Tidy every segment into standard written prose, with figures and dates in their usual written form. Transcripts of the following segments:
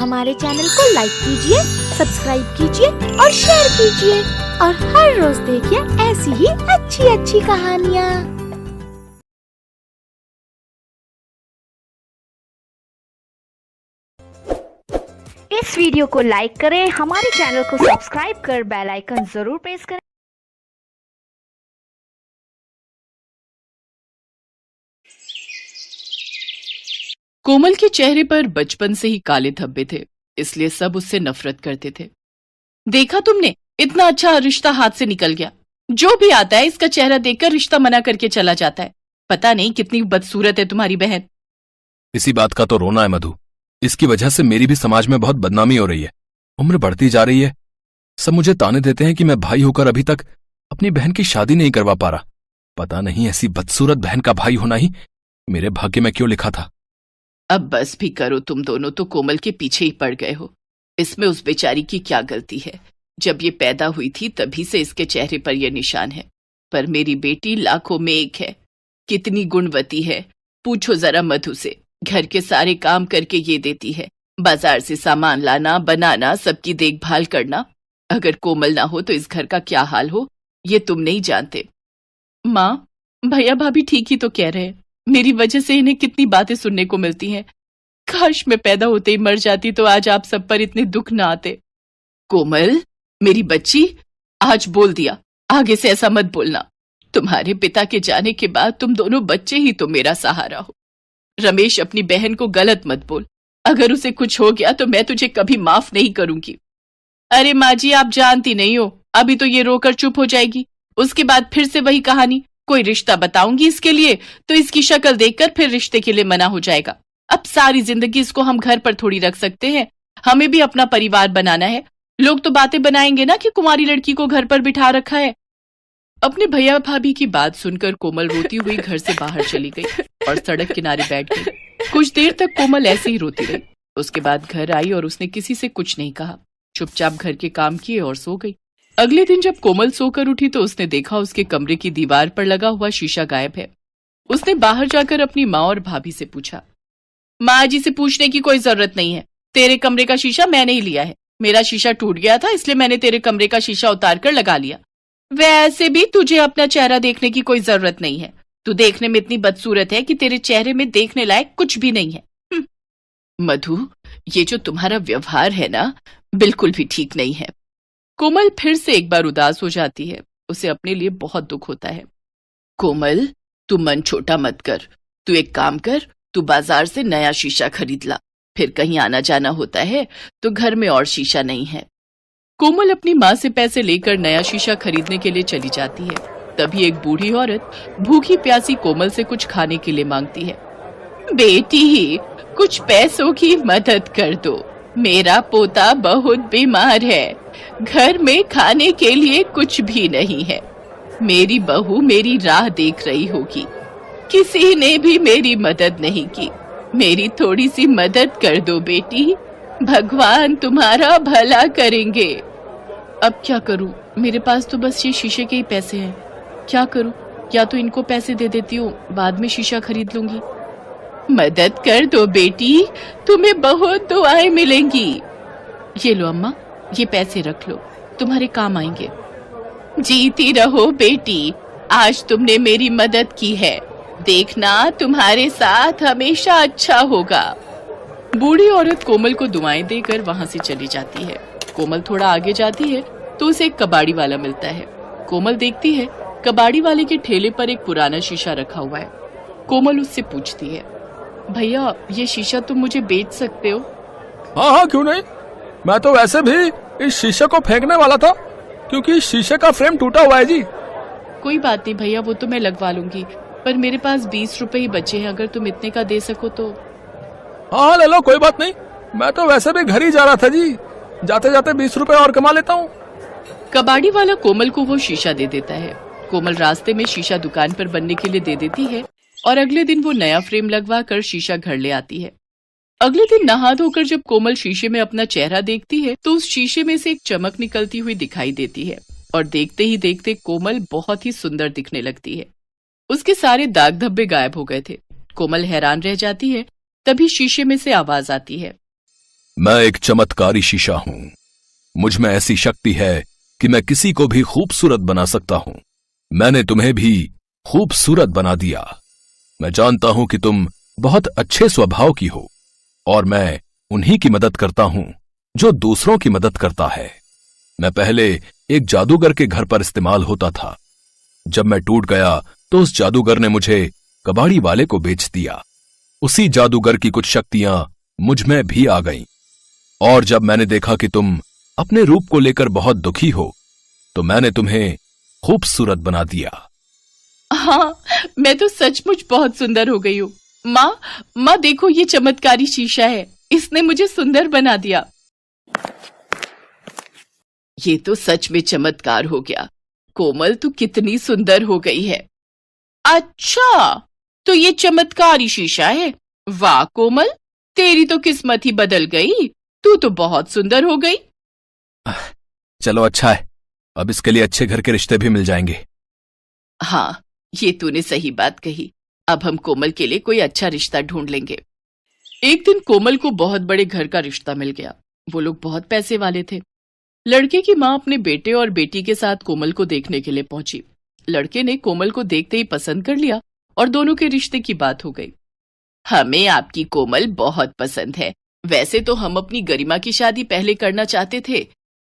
हमारे चैनल को लाइक कीजिए, सब्सक्राइब कीजिए और शेयर कीजिए और हर रोज देखिए ऐसी ही अच्छी अच्छी कहानियाँ। इस वीडियो को लाइक करें, हमारे चैनल को सब्सक्राइब कर बेल आइकन जरूर प्रेस करें। कोमल के चेहरे पर बचपन से ही काले धब्बे थे, इसलिए सब उससे नफरत करते थे। देखा तुमने, इतना अच्छा रिश्ता हाथ से निकल गया। जो भी आता है इसका चेहरा देखकर रिश्ता मना करके चला जाता है। पता नहीं कितनी बदसूरत है तुम्हारी बहन। इसी बात का तो रोना है मधु। इसकी वजह से मेरी भी समाज में बहुत बदनामी हो रही है। उम्र बढ़ती जा रही है, सब मुझे ताने देते हैं कि मैं भाई होकर अभी तक अपनी बहन की शादी नहीं करवा पा रहा। पता नहीं ऐसी बदसूरत बहन का भाई होना ही मेरे भाग्य में क्यों लिखा था। अब बस भी करो, तुम दोनों तो कोमल के पीछे ही पड़ गए हो। इसमें उस बेचारी की क्या गलती है? जब ये पैदा हुई थी तभी से इसके चेहरे पर यह निशान है। पर मेरी बेटी लाखों में एक है। कितनी गुणवती है, पूछो जरा मधु से। घर के सारे काम करके ये देती है, बाजार से सामान लाना, बनाना, सबकी देखभाल करना। अगर कोमल ना हो तो इस घर का क्या हाल हो ये तुम नहीं जानते। माँ, भैया भाभी ठीक ही तो कह रहे हैं। मेरी वजह से इन्हें कितनी बातें सुनने को मिलती हैं। काश मैं पैदा होते ही मर जाती तो आज आप सब पर इतने दुख ना आते। कोमल, मेरी बच्ची, आज बोल दिया, आगे से ऐसा मत बोलना। तुम्हारे पिता के जाने के बाद तुम दोनों बच्चे ही तो मेरा सहारा हो। रमेश, अपनी बहन को गलत मत बोल। अगर उसे कुछ हो गया तो मैं तुझे कभी माफ नहीं करूंगी। अरे माँ जी, आप जानती नहीं हो, अभी तो ये रोकर चुप हो जाएगी, उसके बाद फिर से वही कहानी। कोई रिश्ता बताऊंगी इसके लिए तो इसकी शक्ल देखकर फिर रिश्ते के लिए मना हो जाएगा। अब सारी जिंदगी इसको हम घर पर थोड़ी रख सकते हैं, हमें भी अपना परिवार बनाना है। लोग तो बातें बनाएंगे ना कि कुंवारी लड़की को घर पर बिठा रखा है। अपने भैया भाभी की बात सुनकर कोमल रोती हुई घर से बाहर चली गई और सड़क किनारे बैठ गई। कुछ देर तक कोमल ऐसे ही रोती रही। उसके बाद घर आई और उसने किसी से कुछ नहीं कहा, चुपचाप घर के काम किए और सो गई। अगले दिन जब कोमल सोकर उठी तो उसने देखा उसके कमरे की दीवार पर लगा हुआ शीशा गायब है। उसने बाहर जाकर अपनी माँ और भाभी से पूछा। माँ जी से पूछने की कोई जरूरत नहीं है, तेरे कमरे का शीशा मैंने ही लिया है। मेरा शीशा टूट गया था इसलिए मैंने तेरे कमरे का शीशा उतार कर लगा लिया। वैसे भी तुझे अपना चेहरा देखने की कोई जरूरत नहीं है। तू देखने में इतनी बदसूरत है कि तेरे चेहरे में देखने लायक कुछ भी नहीं है। मधु, ये जो तुम्हारा व्यवहार है ना, बिल्कुल भी ठीक नहीं है। कोमल फिर से एक बार उदास हो जाती है। उसे अपने लिए बहुत दुख होता है। कोमल, तू मन छोटा मत कर। तू एक काम कर, तू बाजार से नया शीशा खरीद ला। फिर कहीं आना जाना होता है तो घर में और शीशा नहीं है। कोमल अपनी माँ से पैसे लेकर नया शीशा खरीदने के लिए चली जाती है। तभी एक बूढ़ी औरत भूखी प्यासी कोमल से कुछ खाने के लिए मांगती है। बेटी, कुछ पैसों की मदद कर दो, मेरा पोता बहुत बीमार है। घर में खाने के लिए कुछ भी नहीं है। मेरी बहू मेरी राह देख रही होगी, किसी ने भी मेरी मदद नहीं की। मेरी थोड़ी सी मदद कर दो बेटी, भगवान तुम्हारा भला करेंगे। अब क्या करूं, मेरे पास तो बस ये शीशे के ही पैसे हैं। क्या करूं, या तो इनको पैसे दे देती हूँ, बाद में शीशा खरीद लूंगी। मदद कर दो बेटी, तुम्हें बहुत दुआएं मिलेंगी। ये लो अम्मा, ये पैसे रख लो, तुम्हारे काम आएंगे। जीती रहो बेटी, आज तुमने मेरी मदद की है, देखना तुम्हारे साथ हमेशा अच्छा होगा। बूढ़ी औरत कोमल को दुआएं देकर वहां से चली जाती है। कोमल थोड़ा आगे जाती है तो उसे एक कबाड़ी वाला मिलता है। कोमल देखती है कबाड़ी वाले के ठेले पर एक पुराना शीशा रखा हुआ है। कोमल उससे पूछती है, भैया ये शीशा तुम मुझे बेच सकते हो? हाँ हाँ, क्यों नहीं। मैं तो वैसे भी इस शीशे को फेंकने वाला था, क्योंकि इस शीशे का फ्रेम टूटा हुआ है जी। कोई बात नहीं भैया, वो तो मैं लगवा लूंगी, पर मेरे पास 20 रुपए ही बचे हैं, अगर तुम इतने का दे सको तो। हाँ ले लो, कोई बात नहीं। मैं तो वैसे भी घर ही जा रहा था जी, जाते जाते 20 रुपए और कमा लेता हूँ। कबाड़ी वाला कोमल को वो शीशा दे देता है। कोमल रास्ते में शीशा दुकान पर बनने के लिए दे देती है और अगले दिन वो नया फ्रेम लगवा कर शीशा घर ले आती है। अगले दिन नहा धोकर जब कोमल शीशे में अपना चेहरा देखती है तो उस शीशे में से एक चमक निकलती हुई दिखाई देती है और देखते ही देखते कोमल बहुत ही सुंदर दिखने लगती है। उसके सारे दाग धब्बे गायब हो गए थे। कोमल हैरान रह जाती है। तभी शीशे में से आवाज आती है, मैं एक चमत्कारी शीशा हूं। मुझ में ऐसी शक्ति है कि मैं किसी को भी खूबसूरत बना सकता हूं। मैंने तुम्हें भी खूबसूरत बना दिया। मैं जानता हूं कि तुम बहुत अच्छे स्वभाव की हो और मैं उन्हीं की मदद करता हूं जो दूसरों की मदद करता है। मैं पहले एक जादूगर के घर पर इस्तेमाल होता था। जब मैं टूट गया तो उस जादूगर ने मुझे कबाड़ी वाले को बेच दिया। उसी जादूगर की कुछ शक्तियां मुझ में भी आ गईं। और जब मैंने देखा कि तुम अपने रूप को लेकर बहुत दुखी हो तो मैंने तुम्हें खूबसूरत बना दिया। हाँ, मैं तो सचमुच बहुत सुंदर हो गई हूँ। माँ देखो, ये चमत्कारी शीशा है, इसने मुझे सुंदर बना दिया। ये तो सच में चमत्कार हो गया। कोमल, तू कितनी सुंदर हो गई है। अच्छा, तो ये चमत्कारी शीशा है। वाह कोमल, तेरी तो किस्मत ही बदल गई। तू तो बहुत सुंदर हो गई। चलो अच्छा है, अब इसके लिए अच्छे घर के रिश्ते भी मिल जाएंगे। हाँ, ये तूने सही बात कही। अब हम कोमल के लिए कोई अच्छा रिश्ता ढूंढ लेंगे। एक दिन कोमल को बहुत बड़े घर का रिश्ता मिल गया। वो लोग बहुत पैसे वाले थे। लड़के की माँ अपने बेटे और बेटी के साथ कोमल को देखने के लिए पहुंची। लड़के ने कोमल को देखते ही पसंद कर लिया और दोनों के रिश्ते की बात हो गई। हमें आपकी कोमल बहुत पसंद है। वैसे तो हम अपनी गरिमा की शादी पहले करना चाहते थे,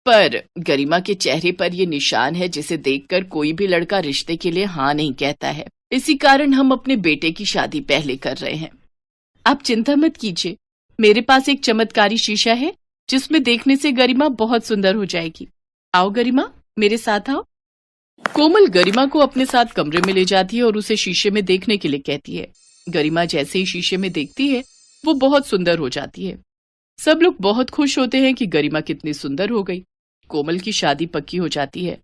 पर गरिमा के चेहरे पर ये निशान है जिसे देखकर कोई भी लड़का रिश्ते के लिए हाँ नहीं कहता है। इसी कारण हम अपने बेटे की शादी पहले कर रहे हैं। आप चिंता मत कीजिए, मेरे पास एक चमत्कारी शीशा है जिसमें देखने से गरिमा बहुत सुंदर हो जाएगी। आओ गरिमा, मेरे साथ आओ। कोमल गरिमा को अपने साथ कमरे में ले जाती है और उसे शीशे में देखने के लिए कहती है। गरिमा जैसे ही शीशे में देखती है वो बहुत सुंदर हो जाती है। सब लोग बहुत खुश होते हैं कि गरिमा कितनी सुंदर हो गई। कोमल की शादी पक्की हो जाती है।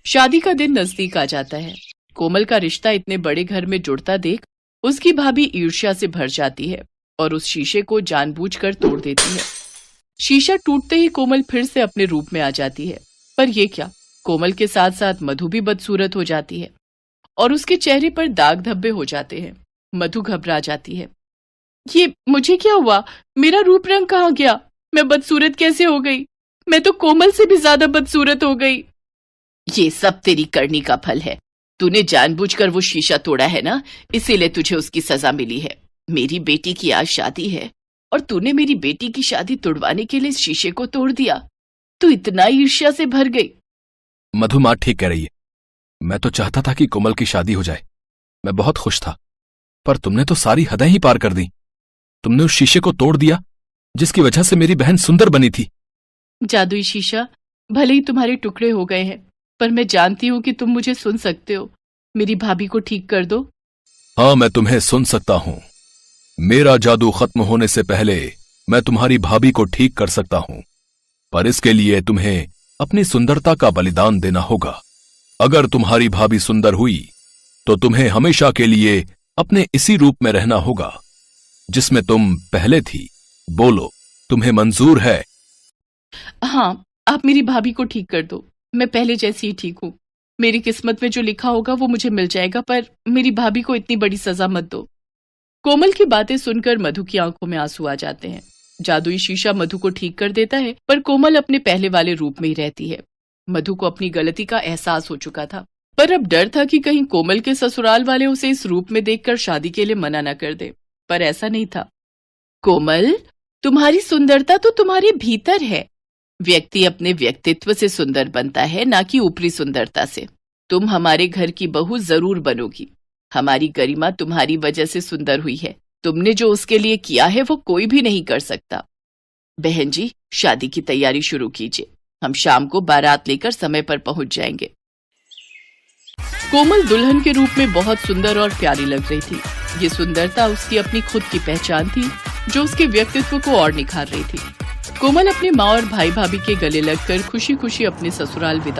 शादी का दिन नजदीक आ जाता है। कोमल का रिश्ता इतने बड़े घर में जुड़ता देख उसकी भाभी ईर्ष्या से भर जाती है और उस शीशे को जानबूझकर तोड़ देती है। शीशा टूटते ही कोमल फिर से अपने रूप में आ जाती है। पर यह क्या, कोमल के साथ साथ मधु भी बदसूरत हो जाती है और उसके चेहरे पर दाग धब्बे हो जाते हैं। मधु घबरा जाती है। ये मुझे क्या हुआ? मेरा रूप रंग कहाँ गया? मैं बदसूरत कैसे हो गई? मैं तो कोमल से भी ज्यादा बदसूरत हो गई। ये सब तेरी करनी का फल है। तूने जानबूझकर वो शीशा तोड़ा है ना, इसीलिए तुझे उसकी सजा मिली है। मेरी बेटी की आज शादी है और तूने मेरी बेटी की शादी तोड़वाने के लिए शीशे को तोड़ दिया। तू इतना ईर्ष्या से भर गई। मधु माँ ठीक कह रही है। मैं तो चाहता था कि कोमल की शादी हो जाए। मैं बहुत खुश था, पर तुमने तो सारी हदें ही पार कर दी। तुमने उस शीशे को तोड़ दिया जिसकी वजह से मेरी बहन सुंदर बनी थी। जादुई शीशा, भले ही तुम्हारे टुकड़े हो गए हैं, पर मैं जानती हूँ कि तुम मुझे सुन सकते हो। मेरी भाभी को ठीक कर दो। हाँ, मैं तुम्हें सुन सकता हूँ। मेरा जादू खत्म होने से पहले मैं तुम्हारी भाभी को ठीक कर सकता हूँ, पर इसके लिए तुम्हें अपनी सुंदरता का बलिदान देना होगा। अगर तुम्हारी भाभी सुंदर हुई तो तुम्हें हमेशा के लिए अपने इसी रूप में रहना होगा जिसमें तुम पहले थी। बोलो, तुम्हें मंजूर है? हाँ, आप मेरी भाभी को ठीक कर दो। मैं पहले जैसी ही ठीक हूँ। मेरी किस्मत में जो लिखा होगा वो मुझे मिल जाएगा, पर मेरी भाभी को इतनी बड़ी सजा मत दो। कोमल की बातें सुनकर मधु की आंखों में आंसू आ जाते हैं। जादुई शीशा मधु को ठीक कर देता है, पर कोमल अपने पहले वाले रूप में ही रहती है। मधु को अपनी गलती का एहसास हो चुका था, पर अब डर था कि कहीं कोमल के ससुराल वाले उसे इस रूप में देखकर शादी के लिए मना न कर दे, पर ऐसा नहीं था। कोमल, तुम्हारी सुंदरता तो तुम्हारे भीतर है। व्यक्ति अपने व्यक्तित्व से सुंदर बनता है, ना कि ऊपरी सुंदरता से। तुम हमारे घर की बहू जरूर बनोगी। हमारी गरिमा तुम्हारी वजह से सुंदर हुई है। तुमने जो उसके लिए किया है वो कोई भी नहीं कर सकता। बहन जी, शादी की तैयारी शुरू कीजिए। हम शाम को बारात लेकर समय पर पहुंच जाएंगे। कोमल दुल्हन के रूप में बहुत सुंदर और प्यारी लग रही थी। ये सुंदरता उसकी अपनी खुद की पहचान थी, जो उसके व्यक्तित्व को और निखार रही थी। कोमल अपने माँ और भाई भाभी के गले लगकर खुशी खुशी अपने ससुराल विदा